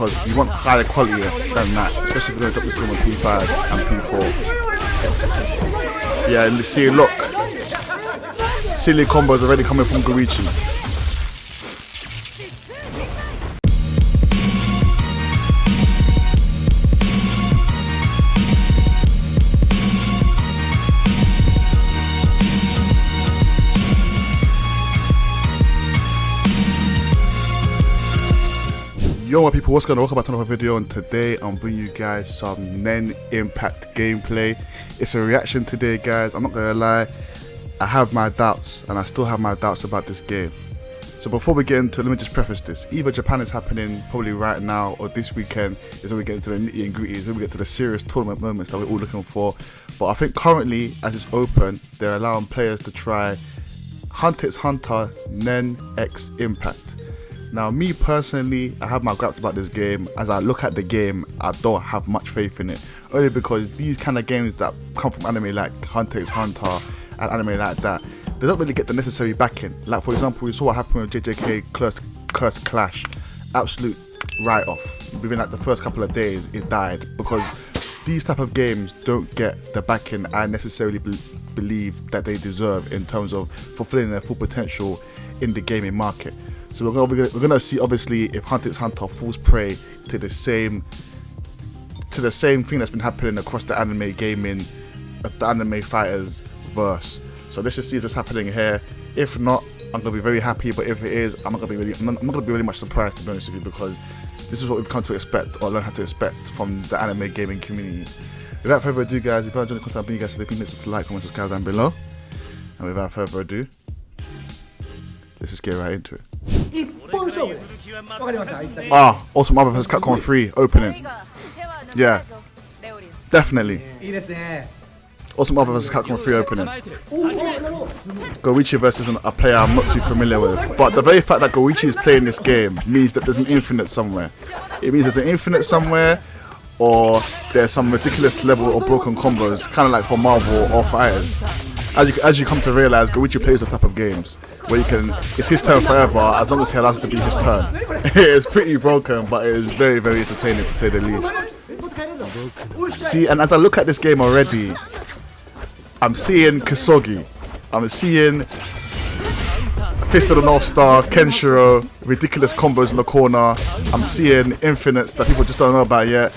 because you want higher quality than that, especially if you're going to drop this game on P5 and P4. Yeah, see, look, silly combos already coming from Goichi. Yo my people, what's going on? Welcome back to another video, and today I'm bringing you guys some Nen Impact gameplay. It's a reaction today, guys. I'm not gonna lie, I have my doubts, and I still have my doubts about this game. So before we get into it, let me just preface this. Either Japan is happening probably right now, or this weekend is when we get into the nitty and gritties, when we get to the serious tournament moments that we're all looking for. But I think currently, as it's open, they're allowing players to try Hunter x Hunter Nen X Impact. Now, me personally, I have my gripes about this game. As I look at the game, I don't have much faith in it. Only because these kind of games that come from anime like Hunter x Hunter and anime like that, they don't really get the necessary backing. Like, for example, we saw what happened with JJK Curse Clash. Absolute write-off. Within like the first couple of days, it died. Because these type of games don't get the backing I necessarily believe that they deserve in terms of fulfilling their full potential in the gaming market. So we're gonna see obviously if Hunter x Hunter falls prey to the same thing that's been happening across the anime gaming, the anime fighters verse. So let's just see if it's happening here. If not, I'm gonna be very happy. But if it is, I'm not gonna be really much surprised, to be honest with you, because this is what we've come to expect, or learn how to expect from the anime gaming community. Without further ado, guys, if you enjoy the content, I'll bring you guys to the please to like, comment, subscribe down below. And without further ado, let's just get right into it. Awesome Marvel vs. Capcom 3 opening. Yeah, definitely. Awesome Marvel vs. Capcom 3 opening. Goichi versus a player I'm not too familiar with. But the very fact that Goichi is playing this game means that there's an infinite somewhere. It means there's an infinite somewhere, or there's some ridiculous level of broken combos, kind of like for Marvel or fighters. As you come to realize, Goichi plays those type of games where it's his turn forever as long as he allows it to be his turn. It's pretty broken, but it is very, very entertaining to say the least. See, and as I look at this game already, I'm seeing Kusogi, I'm seeing Fist of the North Star, Kenshiro, ridiculous combos in the corner. I'm seeing infinites that people just don't know about yet.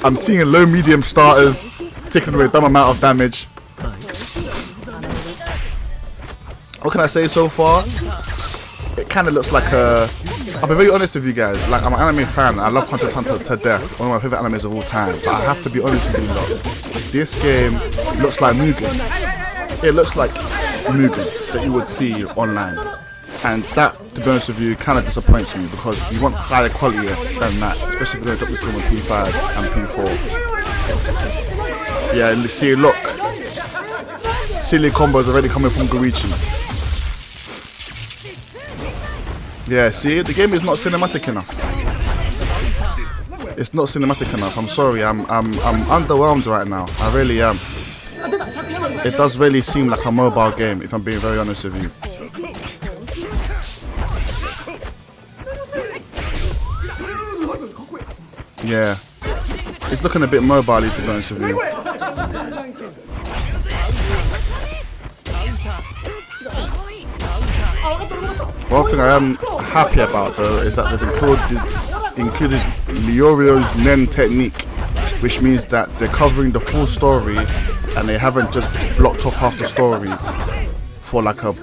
I'm seeing low medium starters taking away a dumb amount of damage. What can I say so far? It kind of looks like a... I'll be very honest with you guys. Like, I'm an anime fan. I love Hunter x Hunter to death. One of my favorite animes of all time. But I have to be honest with you lot. This game looks like Mugen. It looks like Mugen that you would see online. And that, to be honest with you, kind of disappoints me, because you want higher quality than that, especially if you're going to drop this game on P5 and P4. Yeah, see, look. Silly combos already coming from Goichi. Yeah, see, the game is not cinematic enough. It's not cinematic enough. I'm sorry, I'm underwhelmed right now. I really am. It does really seem like a mobile game, if I'm being very honest with you. Yeah, it's looking a bit mobile-y, to be honest with you. One thing I am happy about, though, is that they've included Leorio's Nen technique, which means that they're covering the full story and they haven't just blocked off half the story for like a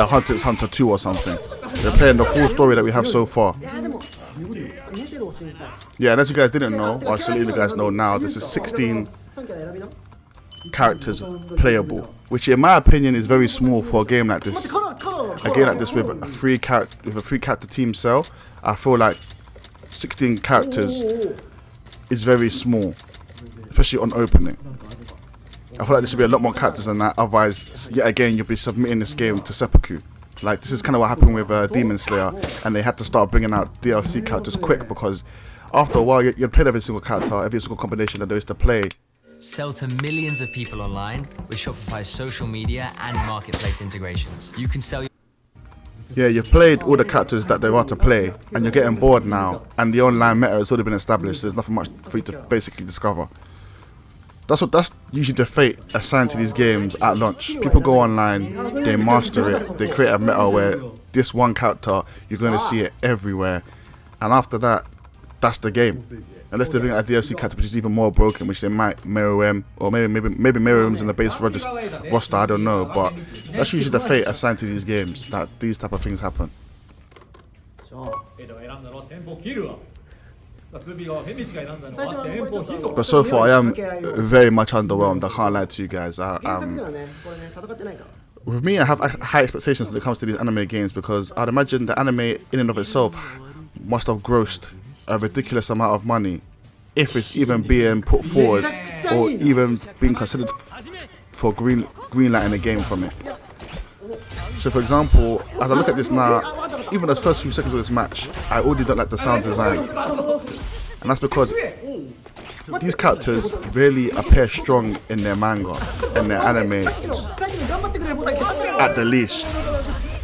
Hunter x Hunter 2 or something. They're playing the full story that we have so far. Yeah, and as you guys didn't know, or actually you guys know now, this is 16 characters playable, which in my opinion is very small for a game like this. A game like this with a free character team cell, I feel like 16 characters is very small, especially on opening. I feel like there should be a lot more characters than that, otherwise yet again you'll be submitting this game to seppuku. Like, this is kind of what happened with Demon Slayer, and they had to start bringing out DLC characters quick, because after a while you'd play every single character, every single combination that there is to play. Sell to millions of people online with Shopify's social media and marketplace integrations. You can sell your... Yeah, you've played all the characters that there are to play, and you're getting bored now, and the online meta has already been established. There's nothing much for you to basically discover. That's usually the fate assigned to these games at launch. People go online, they master it, they create a meta where this one character, you're going to see it everywhere, and after that, that's the game. Unless they bring a DLC character which is even more broken, which they might mirror him, or maybe mirror him in the base roster, I don't know, but that's usually the fate assigned to these games, that these type of things happen. But so far, I am very much underwhelmed. I can't lie to you guys. With me, I have high expectations when it comes to these anime games because I'd imagine the anime in and of itself must have grossed a ridiculous amount of money, if it's even being put forward or even being considered for greenlighting a game from it. So, for example, as I look at this now, even the first few seconds of this match, I already don't like the sound design. And that's because these characters really appear strong in their manga, in their anime, at the least.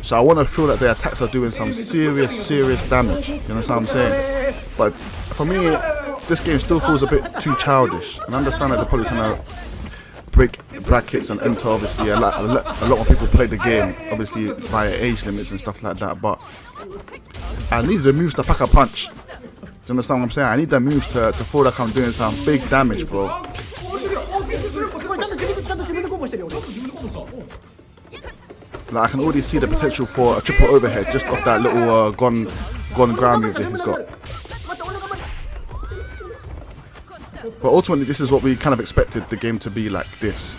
So I want to feel that their attacks are doing some serious damage. You understand what I'm saying? But for me, this game still feels a bit too childish. And I understand that they're probably trying to break brackets and enter, obviously, a lot more people play the game, obviously, via age limits and stuff like that. But I need the moves to pack a punch. Do you understand what I'm saying? I need the moves to feel like I'm doing some big damage, bro. Like, I can already see the potential for a triple overhead just off that little Gon ground move that he's got. But ultimately, this is what we kind of expected the game to be like this.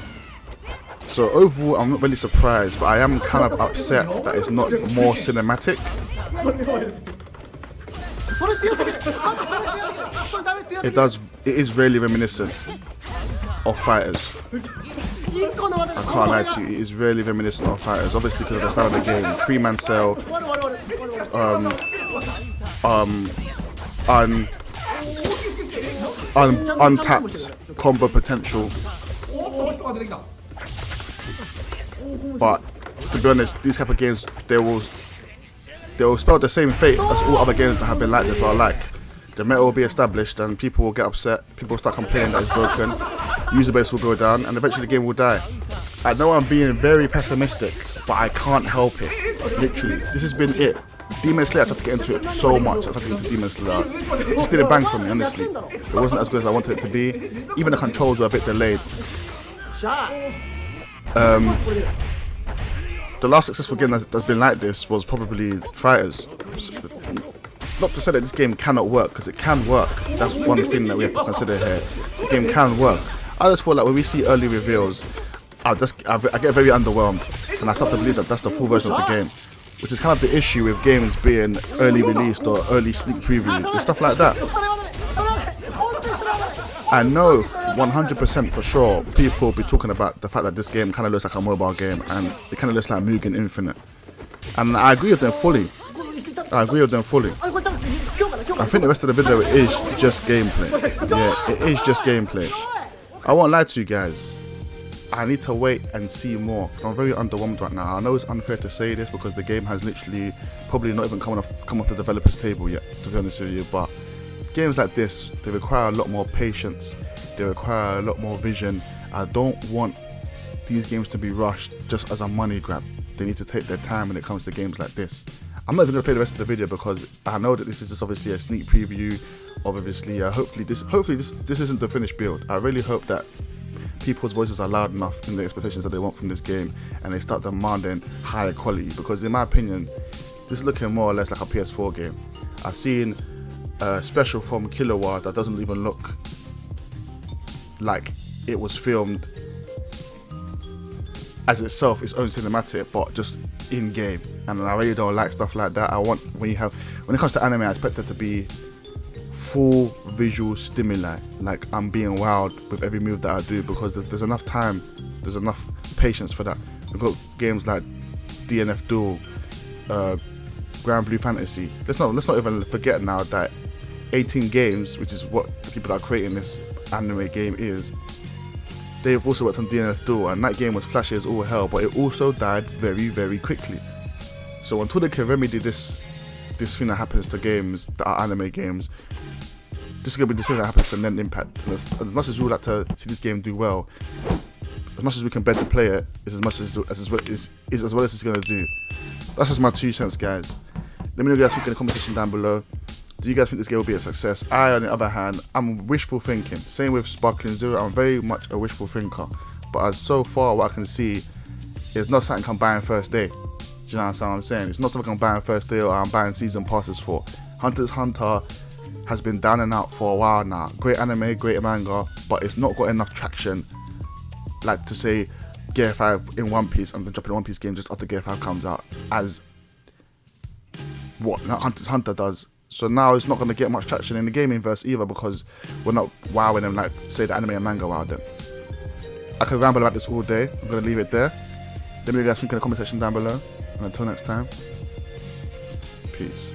So overall, I'm not really surprised, but I am kind of upset that it's not more cinematic. It is really reminiscent of Fighters. I can't lie to you, it is really reminiscent of Fighters, obviously because of the style of the game. 3-man cell, untapped combo potential. But to be honest, these type of games, they will spell the same fate as all other games that have been like this are like. The meta will be established and people will get upset, people will start complaining that it's broken, user base will go down, and eventually the game will die. I know I'm being very pessimistic, but I can't help it. Literally, this has been it. Demon Slayer, I tried to get into it so much. I tried to get into Demon Slayer. It just didn't bang for me, honestly. It wasn't as good as I wanted it to be. Even the controls were a bit delayed. The last successful game that's been like this was probably Fighters. Not to say that this game cannot work, because it can work. That's one thing that we have to consider here. The game can work. I just feel like when we see early reveals, I get very underwhelmed, and I start to believe that that's the full version of the game, which is kind of the issue with games being early released or early sneak previews and stuff like that. I know 100% for sure people will be talking about the fact that this game kind of looks like a mobile game and it kind of looks like Mugen Infinite, and I agree with them fully. I think the rest of the video is just gameplay. Yeah, it is just gameplay. I won't lie to you guys. I need to wait and see more because I'm very underwhelmed right now. I know it's unfair to say this because the game has literally probably not even come off the developer's table yet, to be honest with you. But games like this, they require a lot more patience. They require a lot more vision. I don't want these games to be rushed just as a money grab. They need to take their time when it comes to games like this. I'm not even going to play the rest of the video because I know that this is just obviously a sneak preview of obviously hopefully this isn't the finished build. I really hope that people's voices are loud enough in the expectations that they want from this game and they start demanding higher quality, because in my opinion this is looking more or less like a PS4 game. I've seen a special from Killua that doesn't even look like it was filmed as itself, its own cinematic, but just in game, and I really don't like stuff like that. I want, when it comes to anime, I expect it to be full visual stimuli, like I'm being wowed with every move that I do, because there's enough time, there's enough patience for that. We've got games like DNF Duel, Grand Blue Fantasy. Let's not even forget now that 18 games, which is what the people that are creating this anime game is, they've also worked on DNF Duel, and that game was flashy as all hell, but it also died very, very quickly. So until they can remedy this thing that happens to games that are anime games, this is gonna be the same that happens to Nen Impact. And as much as we would like to see this game do well, as much as we can better play it, is as much as well as it's gonna do. That's just my 2 cents, guys. Let me know what you guys think in the comment section down below. Do you guys think this game will be a success? I, on the other hand, I'm wishful thinking. Same with Sparkling Zero, I'm very much a wishful thinker. But as so far, what I can see is not something I'm buying first day. Do you know what I'm saying? It's not something I'm buying first day or I'm buying season passes for. Hunter x Hunter has been down and out for a while now. Great anime, great manga, but it's not got enough traction. Like to say Gear 5 in One Piece and then dropping a One Piece game just after Gear 5 comes out, as what Hunter x Hunter does. So now it's not going to get much traction in the gaming verse either, because we're not wowing them like say the anime and manga wowed them. I could ramble about this all day. I'm going to leave it there. Let me know what you guys think in the comment section down below. And until next time, peace.